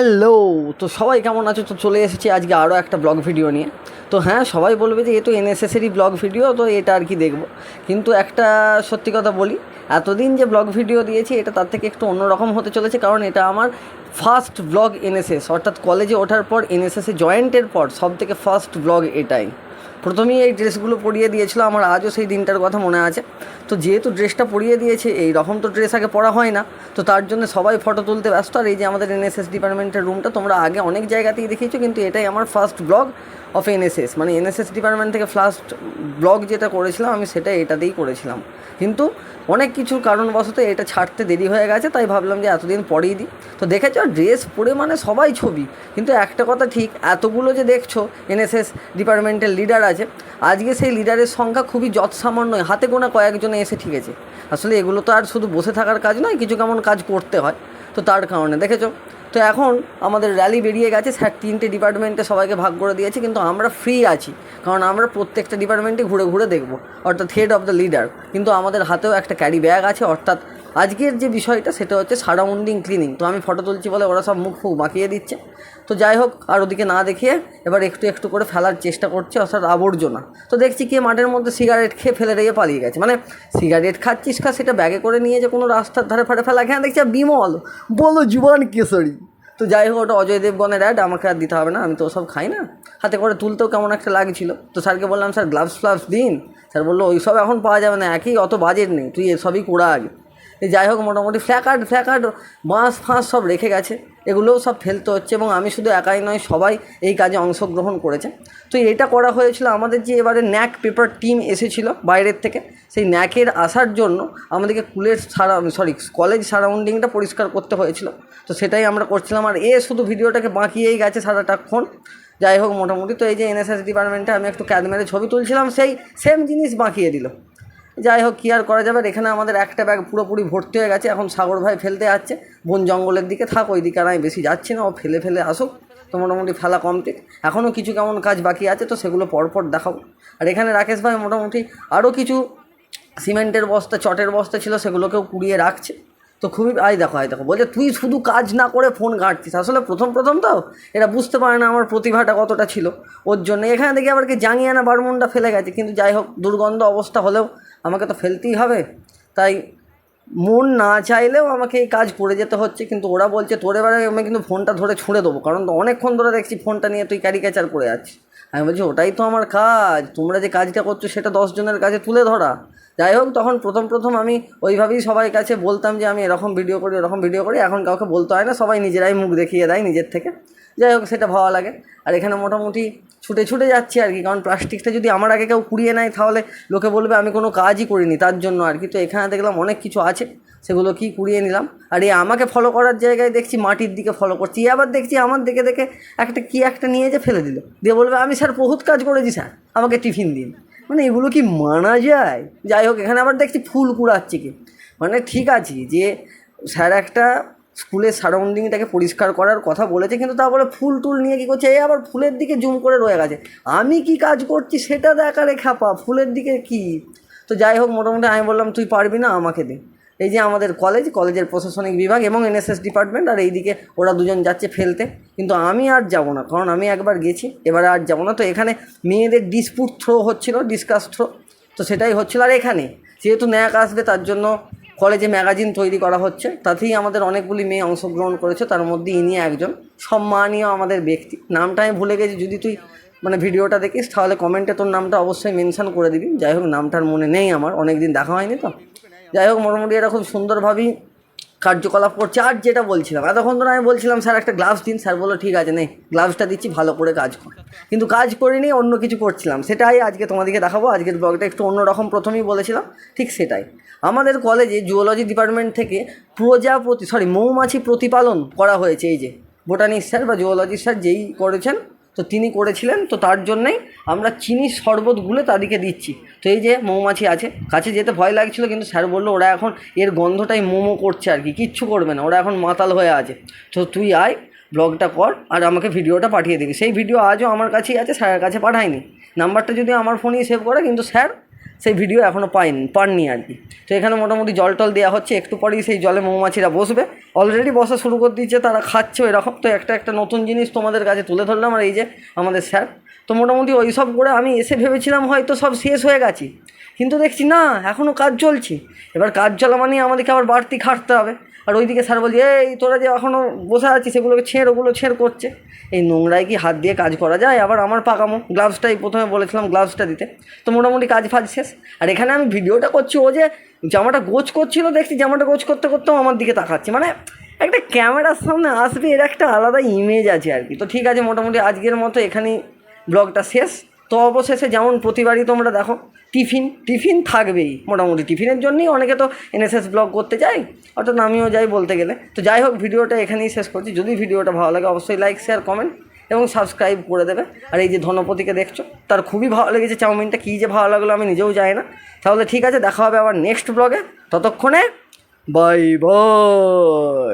Hello, তো সবাই কেমন আছো? তো চলে এসেছি আজকে আরও একটা ব্লগ ভিডিও নিয়ে। তো হ্যাঁ, সবাই বলবে যে এ তো এনএসএসেরই ব্লগ ভিডিও, তো এটা আর কি দেখবো। কিন্তু একটা সত্যি কথা বলি, এতদিন যে ব্লগ ভিডিও দিয়েছি এটা তার থেকে একটু অন্যরকম হতে চলেছে, কারণ এটা আমার ফার্স্ট ব্লগ এনএসএস, অর্থাৎ কলেজে ওঠার পর এনএসএসে জয়েন্টের পর সব থেকে ফার্স্ট ব্লগ এটাই। প্রথমেই এই ড্রেসগুলো পরিয়ে দিয়েছিলো, আমার আজও সেই দিনটার কথা মনে আছে। তো যেহেতু ড্রেসটা পরিয়ে দিয়েছে, এই রকম তো ড্রেস আগে পরা হয় না, তো তার জন্য সবাই ফটো তুলতে ব্যস্ত। আর এই যে আমাদের এনএসএস ডিপার্টমেন্টের রুমটা তোমরা আগে অনেক জায়গাতেই দেখিয়েছো, কিন্তু এটাই আমার ফার্স্ট ব্লগ অফ এনএসএস, মানে এনএসএস ডিপার্টমেন্ট থেকে ফার্স্ট ব্লগ যেটা করেছিলাম আমি, সেটা এটাতেই করেছিলাম। কিন্তু অনেক কিছু কারণবশত এটা ছাড়তে দেরি হয়ে গেছে, তাই ভাবলাম যে এতদিন পরেই দিই। তো দেখেছো ড্রেস পরে মানে সবাই ছবি, কিন্তু একটা কথা ঠিক, এতগুলো যে দেখছো এনএসএস ডিপার্টমেন্টের লিডার আছে, আজকে সেই লিডারের সংখ্যা খুবই যৎসামান্য, হাতে গোনা কয়েকজনে এসে ঠিকেছে। আসলে এগুলো তো আর শুধু বসে থাকার কাজ নয়, কিছু কেমন কাজ করতে হয়, তো তার কারণে দেখেছো। তো এখন আমাদের র্যালি বেরিয়ে গেছে, স্যার 3টে ডিপার্টমেন্টে সবাইকে ভাগ করে দিয়েছে, কিন্তু আমরা ফ্রি আছি, কারণ আমরা প্রত্যেকটা ডিপার্টমেন্টে ঘুরে ঘুরে দেখব, অর্থাৎ হেড অফ দ্য লিডার। কিন্তু আমাদের হাতেও একটা ক্যারি ব্যাগ আছে, অর্থাৎ আজকের যে বিষয়টা সেটা হচ্ছে সারাউন্ডিং ক্লিনিং। তো আমি ফটো তুলছি বলে ওরা সব মুখ ফুক মাখিয়ে দিচ্ছে। তো যাই হোক, আর ওদিকে না দেখিয়ে এবার একটু একটু করে ফেলার চেষ্টা করছে, অর্থাৎ আবর্জনা। তো দেখছি কে মাঠের মধ্যে সিগারেট খেয়ে ফেলে দিয়ে পালিয়ে গেছে, মানে সিগারেট খাচ্ছিস খা, সেটা ব্যাগে করে নিয়ে যে কোনো রাস্তার ধারে ফাটে ফেলা, এখানে দেখছি বিমল বলো জুবান কেশরী। তো যাই হোক, ওটা অজয় দেবগনের অ্যাড, আমাকে আর দিতে হবে না, আমি তো ওসব খাই না। হাতে করে তুলতেও কেমন একটা লাগছিল। তো স্যারকে বললাম, স্যার গ্লাভস ফ্লাভস দিন। স্যার বললো ওই সব এখন পাওয়া যাবে না, একই অত বাজেট নেই, তুই এসবই কোড়া আগে। যাই হোক, মোটামুটি ফ্ল্যাকার্ড বাঁশ ফাঁস সব রেখে গেছে, এগুলোও সব ফেলতে হচ্ছে, এবং আমি শুধু একাই নয়, সবাই এই কাজে অংশগ্রহণ করেছে। তো এটা করা হয়েছিল আমাদের যে এবারে ন্যাক পেপার টিম এসেছিলো বাইরের থেকে, সেই ন্যাকের আসার জন্য আমাদেরকে কলেজ সারাউন্ডিংটা পরিষ্কার করতে হয়েছিল। তো সেটাই আমরা করছিলাম, আর শুধু ভিডিওটাকে বাঁকিয়েই গেছে সারাটাক্ষণ। যাই হোক, মোটামুটি তো এই যে এনএসএস ডিপার্টমেন্টে আমি একটু ক্যাদ মেরে ছবি তুলছিলাম, সেই সেম জিনিস বাঁকিয়ে দিল। যাই হোক, কী আর করা যাবে। এখানে আমাদের একটা ব্যাগ পুরোপুরি ভর্তি হয়ে গেছে, এখন সাগর ভাই ফেলতে যাচ্ছে বন জঙ্গলের দিকে, থাক ওই দিকে, আর আমি বেশি যাচ্ছি না, ও ফেলে ফেলে আসুক। তো মোটামুটি ফেলা কমপ্লিট, এখনও কিছু কেমন কাজ বাকি আছে, তো সেগুলো পরপর দেখাবো। আর এখানে রাকেশ ভাই মোটামুটি আরও কিছু সিমেন্টের বস্তা, চটের বস্তা ছিল, সেগুলোকেও কুড়িয়ে রাখছে। তো খুবই আয় দেখো বলছে তুই শুধু কাজ না করে ফোন ঘাঁটছিস। আসলে প্রথম তো এরা বুঝতে পারে না আমার প্রতিভাটা কতটা ছিল, ওর জন্য এখানে দেখি আবার কি জাঙিয়ে না বারমুন্ডা ফেলে গেছে। কিন্তু যাই হোক, দুর্গন্ধ অবস্থা হলেও আমাকে তো ফেলতেই হবে, তাই মন না চাইলেও আমাকে এই কাজ করে যেতে হচ্ছে। কিন্তু ওরা বলছে তোর এবারে আমি কিন্তু ফোনটা ধরে ছুঁড়ে দেবো, কারণ তো অনেকক্ষণ ধরে দেখছি ফোনটা নিয়ে তুই ক্যারিকেচার করে যাচ্ছিস। আমি বলছি ওটাই তো আমার কাজ, তোমরা যে কাজটা করছো সেটা 10 জনের কাছে তুলে ধরা। যাই হোক, তখন প্রথম আমি ওইভাবেই সবাই কাছে বলতাম যে আমি এরকম ভিডিও করি, এখন কাউকে বলতে হয় না, সবাই নিজেরাই মুখ দেখিয়ে দেয় নিজের থেকে। যাই হোক, সেটা ভালো লাগে। আর এখানে মোটামুটি ছুটে যাচ্ছি আর কি, কারণ প্লাস্টিকটা যদি আমার আগে কেউ কুড়িয়ে নেয় তাহলে লোকে বলবে আমি কোনো কাজই করিনি, তার জন্য আর কি। তো এখানে দেখলাম অনেক কিছু আছে, সেগুলো কি কুড়িয়ে নিলাম। আর আমাকে ফলো করার জায়গায় দেখছি মাটির দিকে ফলো করছি, আবার দেখছি আমার দেখে একটা নিয়ে যে ফেলে দিল, দিয়ে বলবে আমি স্যার বহুত কাজ করেছি স্যার, আমাকে টিফিন দিন। মানে এগুলো কি মানা যায়? যাই হোক, এখানে আবার দেখছি ফুল কুড়াচ্ছে কি, মানে ঠিক আছে যে স্যার একটা স্কুলের সারাউন্ডিংটাকে পরিষ্কার করার কথা বলেছে, কিন্তু তারপরে ফুল টুল নিয়ে কী করছে, আবার ফুলের দিকে জুম করে রয়ে গেছে। আমি কি কাজ করছি সেটা দেখারে খ্যাপা, ফুলের দিকে কি। তো যাই হোক, মোটামুটি আমি বললাম তুই পারবি না, আমাকে দে। এই যে আমাদের কলেজের প্রশাসনিক বিভাগ এবং এনএসএস ডিপার্টমেন্ট, আর এইদিকে ওরা দুজন যাচ্ছে ফেলতে। কিন্তু আমি আর যাব না, কারণ আমি একবার গেছি, এবারে আর যাব না। তো এখানে মেয়েদের ডিসপুট থ্রো হচ্ছিল, ডিসকাস থ্রো, তো সেটাই হচ্ছিল। আর এখানে যেহেতু ন্যাক আসবে, তার জন্য কলেজে ম্যাগাজিন তৈরি করা হচ্ছে, তাতেই আমাদের অনেকগুলি মেয়ে অংশগ্রহণ করেছে, তার মধ্যে ইনি একজন সম্মানীয় আমাদের ব্যক্তি। নামটা আমি ভুলে গেছি, যদি তুই মানে ভিডিওটা দেখিস তাহলে কমেন্টে তোর নামটা অবশ্যই মেনশন করে দিবি। যাই হোক, নামটার মনে নেই আমার, অনেক দিন দেখা হয়নি তো। যাই হোক, মোটামুটি এরা খুব সুন্দরভাবেই কার্যকলাপ করছে। আর যেটা বলছিলাম, এতক্ষণ ধরে আমি বলছিলাম স্যার একটা গ্লাভস দিন, স্যার বললো ঠিক আছে নে গ্লাভসটা দিচ্ছি, ভালো করে কাজ কর। কিন্তু কাজ করিনি, অন্য কিছু করছিলাম, সেটাই আজকে তোমাদেরকে দেখাবো। আজকের ব্লগটা একটু অন্যরকম, প্রথমেই বলেছিলাম ঠিক সেটাই। আমাদের কলেজে জুওলজি ডিপার্টমেন্ট থেকে মৌমাছি প্রতিপালন করা হয়েছে। এই যে বোটানিক স্যার বা জুওলজি স্যার যেই করেছেন, তো তিনি করেছিলেন, তো তার জন্যই আমরা চিনির শরবত গুলে তাদেরকে দিচ্ছি। তো এই যে মৌমাছি আছে, কাছে যেতে ভয় লাগছিল, কিন্তু স্যার বললো ওরা এখন এর গন্ধটাই মোমো করছে আর কি, কিচ্ছু করবে না, ওরা এখন মাতাল হয়ে আছে। তো তুই আয়, ব্লগটা কর, আর আমাকে ভিডিওটা পাঠিয়ে দিবি। সেই ভিডিও আজও আমার কাছেই আছে, স্যারের কাছে পাঠায়নি। নাম্বারটা যদি আমার ফোনেই সেভ করে, কিন্তু স্যার সেই ভিডিও এখনও পাননি আর কি। তো এখানে মোটামুটি জল টল দেওয়া হচ্ছে, একটু পরেই সেই জলে মৌমাছিরা বসবে, অলরেডি বসা শুরু করে দিচ্ছে, তারা খাচ্ছে এরকম। তো একটা নতুন জিনিস তোমাদের কাছে তুলে ধরলাম। আর এই যে আমাদের স্যার, তো মোটামুটি ওই সব করে আমি এসে ভেবেছিলাম হয়তো সব শেষ হয়ে গেছি, কিন্তু দেখছি না, এখনও কাজ চলছে। এবার কাজ চলা মানে আমাদেরকে আবার বাড়তি খাটতে হবে। আর ওইদিকে স্যার বলছে, এই তোরা যে এখনও বসে আছিস সেগুলোকে ওগুলো ছেঁড় করছে। এই নোংরায় কি হাত দিয়ে কাজ করা যায়? আবার আমার পাকামো, গ্লাভসটাই প্রথমে বলেছিলাম গ্লাভসটা দিতে। তো মোটামুটি কাজ ফাজ শেষ। আর এখানে আমি ভিডিওটা করছি, ও যে জামাটা গোছ করছিল, দেখছি জামাটা গোছ করতে করতেও আমার দিকে তাকাচ্ছে। মানে একটা ক্যামেরার সামনে আসবে, এর একটা আলাদা ইমেজ আছে আর কি। তো ঠিক আছে, মোটামুটি আজকের মতো এখানেই ব্লগটা শেষ। তো অবশেষে যেমন প্রতিবারই তোমরা দেখো টিফিন থাকবেই, মোটামুটি টিফিনের জন্যই অনেকে তো এনএসএস ব্লগ করতে যায়, অর্থাৎ আমিও যাই বলতে গেলে। তো যাই হোক, ভিডিওটা এখানেই শেষ করছি। যদি ভিডিওটা ভালো লাগে অবশ্যই লাইক, শেয়ার, কমেন্ট এবং সাবস্ক্রাইব করে দেবে। আর এই যে ধনপতিকে দেখছো, তার খুবই ভালো লেগেছে চাউমিনটা, কী যে ভালো লাগলো আমি নিজেও জানি না। তাহলে ঠিক আছে, দেখা হবে আবার নেক্সট ব্লগে। ততক্ষণে বাই বাই।